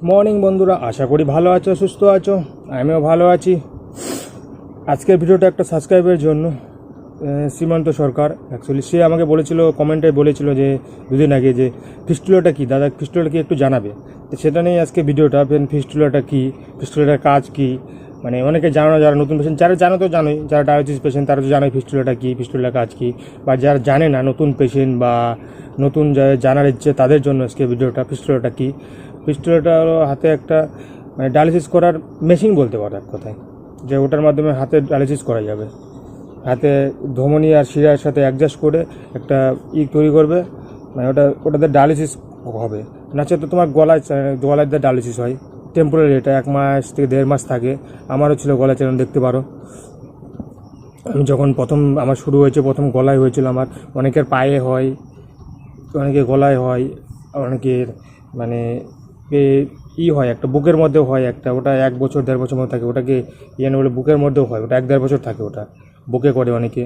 Morning বন্ধুরা, আশা করি ভালো আছো, সুস্থ আছো। আমিও ভালো আছি। আজকের ভিডিওটা একটা সাবস্ক্রাইবের জন্য। সীমান্ত সরকার অ্যাকচুয়ালি সে আমাকে বলেছিল, কমেন্টে বলেছিল যে দুদিন আগে যে ফিস্টুলাটা কী, দাদা ফিস্টুলাটা কি একটু জানাবে। তো সেটা নিয়ে আজকে ভিডিওটা। ফিস্টুলাটা কী, ফিস্টুলাটার কাজ কী, মানে অনেকে জানো না, যারা নতুন পেশেন্ট যারা জানো তো জানোই, যারা ডায়ালিসিস পেশেন্ট তারা তো জানোই ফিস্টুলাটা কী, ফিস্টুলার কাজ কী। বা যারা জানে না, নতুন পেশেন্ট বা নতুন জানার ইচ্ছে তাদের জন্য আজকে ভিডিওটা। ফিস্টুলাটা কী, ফিস্টুলাটা হলো হাতে একটা মানে ডায়ালিসিস করার মেশিন বলতে পারো এক কথায়, যে ওটার মাধ্যমে হাতে ডায়ালিসিস করা যাবে। হাতে ধমনী আর শিরার সাথে অ্যাডজাস্ট করে একটা তৈরি করবে, মানে ওটাতে ডায়ালিসিস হবে। নাচে তো তোমার গলায় দিয়ে ডায়ালিসিস হয় টেম্পোরারি, এটা 1 মাস থেকে 1.5 মাস থাকে। আমারও ছিল গলায়, চ্যানেল দেখতে পারো। আমি যখন আমার শুরু হয়েছে প্রথম গলায় হয়েছিল আমার। অনেকের পায়ে হয়, অনেকের গলায় হয়, অনেকের মানে হয় একটা বুকের মধ্যেও হয় একটা, ওটা 1 বছর 1.5 বছর মধ্যে থাকে। ওটাকে বলে বুকের মধ্যেও হয়, ওটা 1-1.5 বছর থাকে। ওটা বুকে করে অনেকে।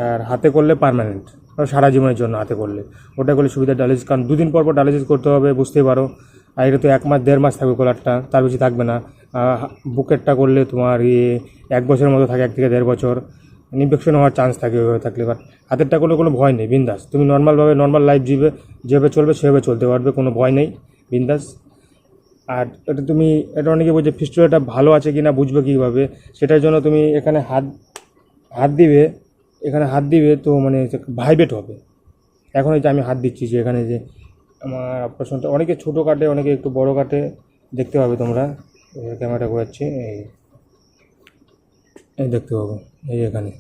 আর হাতে করলে পার্মানেন্ট, সারা জীবনের জন্য হাতে করলে। ওটা করলে সুবিধা ডায়ালিসিস, কারণ 2 দিন পর ডায়ালিসিস করতে হবে, বুঝতেই পারো। আর এটা তো 1 মাস 1.5 মাস থাকবে কলারটা, তার বেশি থাকবে না। বুকেরটা করলে তোমার 1 বছরের মতো থাকে, 1 থেকে 1.5 বছর। ইনফেকশন হওয়ার চান্স থাকে ওইভাবে থাকলে। বাট হাতেরটা করলে কোনো ভয় নেই, বিন্দাস। তুমি নর্মাল লাইফ যেভাবে চলবে সেভাবে চলতে পারবে, কোনো ভয় নেই, বিন্দাস। আর এটা অনেকে বলছে ফিস্টুলাটা ভালো আছে কি না বুঝবে কীভাবে, সেটার জন্য তুমি এখানে হাত দিবে তো মানে ভাইব্রেট হবে। এখন এই যে আমি হাত দিচ্ছি, যে এখানে যে আমার অপারেশনটা অনেকে ছোটো কাটে, অনেকে একটু বড় কাটে, দেখতে পাবে তোমরা। ক্যামেরাটা ঘোরাচ্ছি, এই দেখতে পাবো, এই এখানে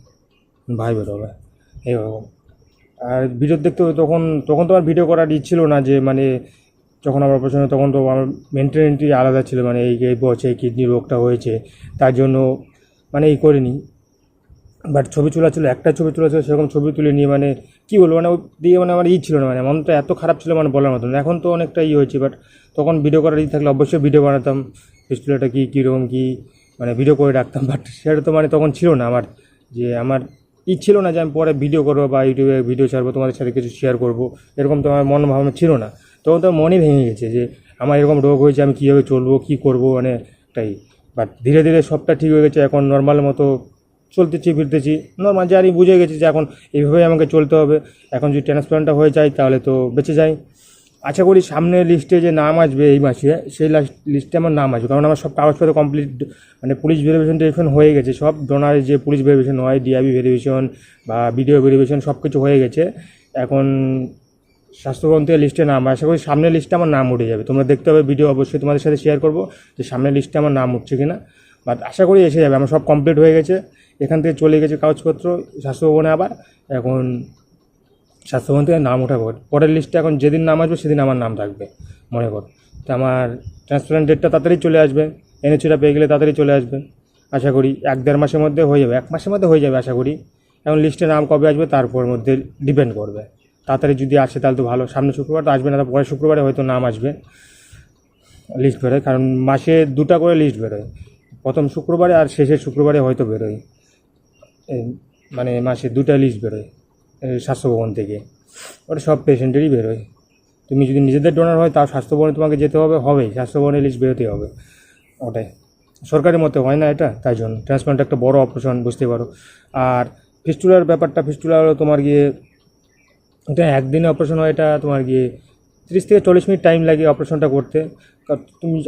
ভাইব্রেট হবে এইরকম। আর ভিডিও দেখতে হবে, তখন তো আমার ভিডিও করার ছিল না, যে মানে যখন আমার অপারেশন তখন তো আমার মেন্টালিটি আলাদা ছিল, মানে এই বছর এই কিডনি রোগটা হয়েছে তার জন্য মানে করিনি। বাট ছবি তোলা ছিল, একটা ছবি তোলা ছিল, সেরকম ছবি তুলে নিয়ে মানে কী বলবো, মানে দিয়ে মানে আমার ছিল না, মানে মনটা এত খারাপ ছিল মানে বলার মতন। এখন তো অনেকটা হয়েছে, বাট তখন ভিডিও করার থাকলে অবশ্যই ভিডিও বানাতাম, ফিস্টুলাটা কীরকম কী মানে ভিডিও করে রাখতাম। বাট সেটা তো মানে তখন ছিল না আমার, যে আমার ছিল না যে আমি পরে ভিডিও করবো বা ইউটিউবে ভিডিও ছাড়বো, তোমাদের সাথে কিছু শেয়ার করবো, এরকম তো আমার মন ভাবনা ছিল না। তখন তো মনই ভেঙে গেছে যে আমার এরকম রোগ হয়েছে, আমি কীভাবে চলবো, কী করবো, মানে তাই। বাট ধীরে ধীরে সবটা ঠিক হয়ে গেছে, এখন নর্মাল মতো চলতেছি ফিরতেছি নর্মাল, যে আমি বুঝে গেছি যে এখন এইভাবেই আমাকে চলতে হবে। এখন যদি ট্রান্সপ্লান্টটা হয়ে যায় তাহলে তো বেঁচে যাই। আশা করি সামনের লিস্টে যে নাম আসবে এই মাসে, সেই লিস্টে আমার নাম আসবে, কারণ আমার সব কাগজপত্র কমপ্লিট, মানে পুলিশ ভেরিফিকেশন হয়ে গেছে সব। ডোনারের যে পুলিশ ভেরিফিকেশন হয়, ডিআইবি ভেরিফিকেশন বা বিডিও ভেরিফিকেশন সব কিছু হয়ে গেছে। এখন স্বাস্থ্যভবন থেকে লিস্টে নাম, আশা করি সামনের লিস্টে আমার নাম উঠে যাবে। তোমরা দেখতে হবে ভিডিও, অবশ্যই তোমাদের সাথে শেয়ার করবো যে সামনের লিস্টে আমার নাম উঠছে কিনা। বাট আশা করি এসে যাবে, আমার সব কমপ্লিট হয়ে গেছে। এখান থেকে চলে গেছে কাগজপত্র স্বাস্থ্যভবনে। আবার এখন স্বাস্থ্যভবন থেকে নাম ওঠা পরের লিস্টে, এখন যেদিন নাম আসবে সেদিন আমার নাম থাকবে মনে কর। তো আমার ট্রান্সপ্লান্ট ডেটটা তাড়াতাড়ি চলে আসবে, এনওসিটা পেয়ে গেলে তাড়াতাড়ি চলে আসবে। আশা করি 1-1.5 মাসের মধ্যে হয়ে যাবে, 1 মাসের মধ্যে হয়ে যাবে আশা করি। এখন লিস্টে নাম কবে আসবে তারপর মধ্যে ডিপেন্ড করবে। তাড়াতাড়ি যদি আসে তাহলে তো ভালো, সামনে শুক্রবার তো আসবে না, তো পরের শুক্রবারে হয়তো নাম আসবে। লিস্ট বেরোয়, কারণ মাসে 2টা করে লিস্ট বেরোয়, প্রথম শুক্রবারে আর শেষের শুক্রবারে হয়তো বেরোয়। মানে মাসে 2টা লিস্ট বেরোয় স্বাস্থ্যভবন থেকে, ওটা সব পেশেন্টেরই বেরোয়। তুমি যদি নিজেদের ডোনার হয় তাও স্বাস্থ্যভবনে তোমাকে যেতে হবেই, স্বাস্থ্যভবনের লিস্ট বেরোতেই হবে। ওটাই সরকারি মতো হয় না এটা, তাই জন্য ট্রান্সপ্লান্ট একটা বড় অপারেশন, বুঝতে পারো। আর ফিস্টুলার ব্যাপারটা, ফিস্টুলা হলো তোমার এটা একদিনে অপারেশন হয়, এটা তোমার 30 থেকে 40 মিনিট টাইম লাগে অপারেশনটা করতে।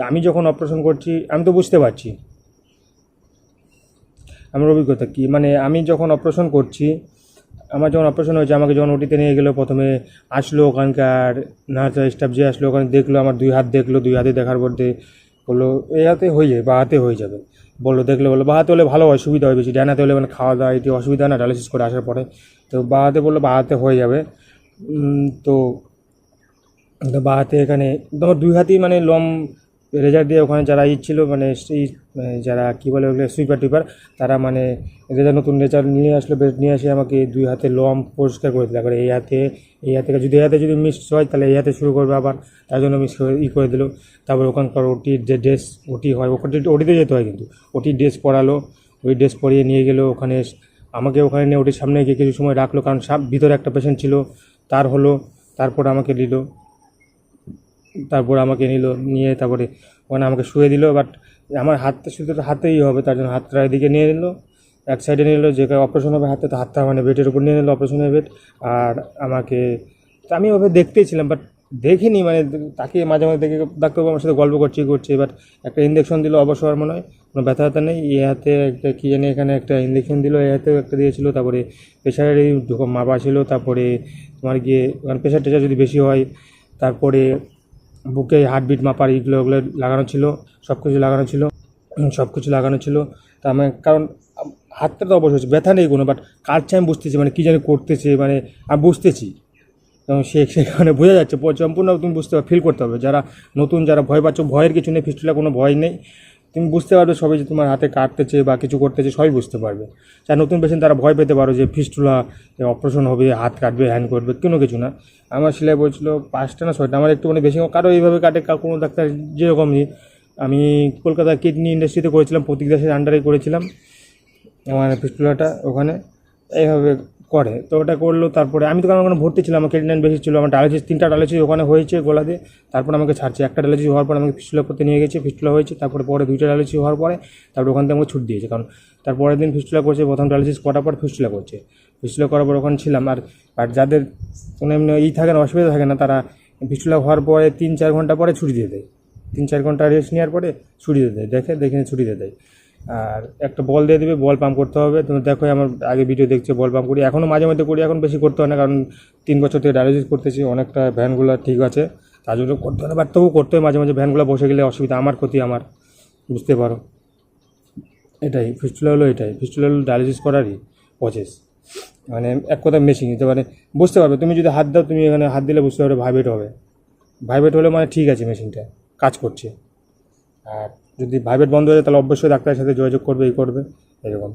আমি যখন অপারেশন করছি আমি তো বুঝতে পারছি আমার অভিজ্ঞতা কী। মানে আমি যখন অপারেশন করছি, আমার যখন অপারেশন হয়েছে, আমাকে যখন ওটিতে নিয়ে গেলো, প্রথমে আসলো ওখানকার নার্স স্টাফ যে আসলো, ওখানে দেখলো আমার 2 হাত, দেখলো 2 হাতে দেখার পর বললো এই হাতে হয়ে যাবে, বা হাতে হয়ে যাবে। বললো বা হাতে হলে ভালো হয়, সুবিধা হয় বেশি। ডান হাতে হলে মানে খাওয়া দাওয়া এটি অসুবিধা না, ডায়ালিসিস করে আসার পরে। তো বা হাতে বললো বা হাতে হয়ে যাবে। তো বা হাতে এখানে তোমার 2 হাতেই মানে রেজার দিয়ে ওখানে যারা ছিল, মানে সেই যারা কী বলে ওগুলো সুইপার টুইপার, তারা মানে নতুন রেজার নিয়ে আসে আমাকে 2 হাতে পরিষ্কার করে দিল। এবার এই হাতে যদি যদি মিস হয় তাহলে এই হাতে শুরু করবে আবার, তার জন্য মিস করে দিল। তারপর ওখানকার ওটির যে ড্রেস হয়, ওটিতে যেতে হয় কিন্তু, ওটির ড্রেস পরালো, ওই ড্রেস পরিয়ে নিয়ে গেলো ওখানে। আমাকে ওখানে নিয়ে ওটির সামনে গিয়ে কিছু সময় রাখলো, কারণ ভিতরে একটা পেশেন্ট ছিল, তারপর আমাকে নিল। তারপর আমাকে নিল, নিয়ে তারপরে ওখানে আমাকে শুয়ে দিল। বাট আমার হাতটা শুধু হাতেই হবে, তার জন্য হাতটা এদিকে নিয়ে নিল, এক সাইডে নিয়ে নিল, যে অপারেশন হবে হাতে, তো হাতটা মানে বেডের উপর নিয়ে নিল, অপারেশনের বেড। আর আমাকে, তো আমি ওভাবে দেখতেই ছিলাম, বাট দেখিনি, মানে তাকে মাঝে মাঝে দেখে ডাক্তারবাবু আমার সাথে গল্প করছে, বাট একটা ইঞ্জেকশন দিল অবশ্য, আর মনে হয় কোনো ব্যথা ব্যথা নেই। এই হাতে একটা কী জানি এখানে একটা ইঞ্জেকশন দিল, এই হাতেও একটা দিয়েছিল। তারপরে প্রেশারের এই মাপা ছিল, তারপরে তোমার গিয়ে মানে প্রেশার টেশার যদি বেশি হয়, তারপরে বুকে হার্টবিট মাপার এইগুলো ওগুলো লাগানো ছিল, সব কিছু লাগানো ছিল, সব কিছু লাগানো ছিল। তা আমি, কারণ হাতটা তো অবশ্যই ব্যথা নেই কোনো, বাট কাজটা আমি বুঝতেছি, মানে কী জানি করতেছে, মানে আমি বুঝতেছি। এবং সেখানে বোঝা যাচ্ছে সম্পূর্ণ, তুমি বুঝতে ফিল করতে হবে। যারা নতুন, যারা ভয় পাচ্ছ, ভয়ের কিছু নেই, ফিস্টুলা কোনো ভয় নেই। তুমি বুঝতে পারবে সবই, যে তোমার হাতে কাটতেছে বা কিছু করতেছে সবই বুঝতে পারবে। যারা নতুন পেশেন্ট তারা ভয় পেতে পারো যে ফিস্টুলা, অপারেশন হবে, হাত কাটবে, হ্যান্ড করবে, কোনো কিছু না। আমার সেলাই বলছিল 5টা না 6টা, আমার একটু মানে বেশি, কারো এইভাবে কাটে, কোনো ডাক্তার যেরকমই। আমি কলকাতা কিডনি ইন্ডাস্ট্রিতে করেছিলাম, প্রতীক দাসের আন্ডারে করেছিলাম আমার ফিস্টুলাটা, ওখানে এইভাবে করে। তো ওটা করলো, তারপরে আমি তো, কারণ ওখানে ভর্তি ছিলাম, আমার ক্রেডিনাইন বেশি ছিল, আমার ডায়ালিসিস 3টা ডায়ালিসিস ওখানে হয়েছে গোলা দিয়ে। তারপর আমাকে ছাড়ছে, একটা ডায়ালিসিস হওয়ার পর আমাকে ফিস্টুলা করতে নিয়ে গেছে, ফিস্টুলা হয়েছে। তারপরে 2টা ডায়ালিসিস হওয়ার পরে তারপরে ওখান থেকে আমাকে ছুটি দিয়েছে, কারণ তারপরের দিন ফিস্টুলা করছে, প্রথম ডায়ালিসিস করার পর ফিস্টুলা করছে। ফিস্টুলা করার পর ওখানে ছিলাম। আর যাদের কোনো এমনি থাকে না, অসুবিধা থাকে না, তারা ফিস্টুলা হওয়ার পরে 3-4 ঘন্টা পরে ছুটি দিয়ে দেয়, 3-4 ঘন্টা রেস্ট নেওয়ার পরে ছুটি দিয়ে দেয়, দেখে ছুটি দিয়ে দেয়। আর একটা বল দিয়ে দেবে, বল পাম্প করতে হবে। তুমি দেখো আমার আগে ভিডিও দেখছো, বল পাম্প করি, এখনও মাঝে মধ্যে করি, এখন বেশি করতে হয় না, কারণ 3 বছর থেকে ডায়ালিসিস করতেছি, অনেকটা ভ্যানগুলো ঠিক আছে, তার জন্য করতে হয় না। বাট তবু করতে হয় মাঝে মাঝে, ভ্যানগুলো বসে গেলে অসুবিধা, আমার ক্ষতি আমার, বুঝতে পারো। এটাই ফিস্টুলা হলো, এটাই ফিস্টুলা হলো ডায়ালিসিস করারই প্রসেস। মানে এক কথা মেশিন নিতে, মানে বুঝতে পারবে তুমি যদি হাত দাও, তুমি এখানে হাত দিলে বুঝতে পারবে ভাইব্রেট হবে, ভাইব্রেট হলে মানে ঠিক আছে, মেশিনটা কাজ করছে। আর যদি ভাইব্রেট বন্ধ হয়ে যায়, তাহলে অবশ্যই ডাক্তারের সাথে যোগাযোগ করবে, করবে এরকম।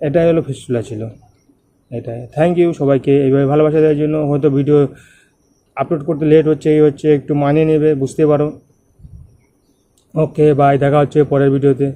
এটাই হলো ফিস্টুলা ছিল, এটাই। থ্যাংক ইউ সবাইকে এইভাবে ভালোবাসা দেওয়ার জন্য। হয়তো ভিডিও আপলোড করতে লেট হচ্ছে, এই হচ্ছে, একটু মানিয়ে নেবে, বুঝতে পারো। ওকে বাই, দেখা হচ্ছে পরের ভিডিওতে।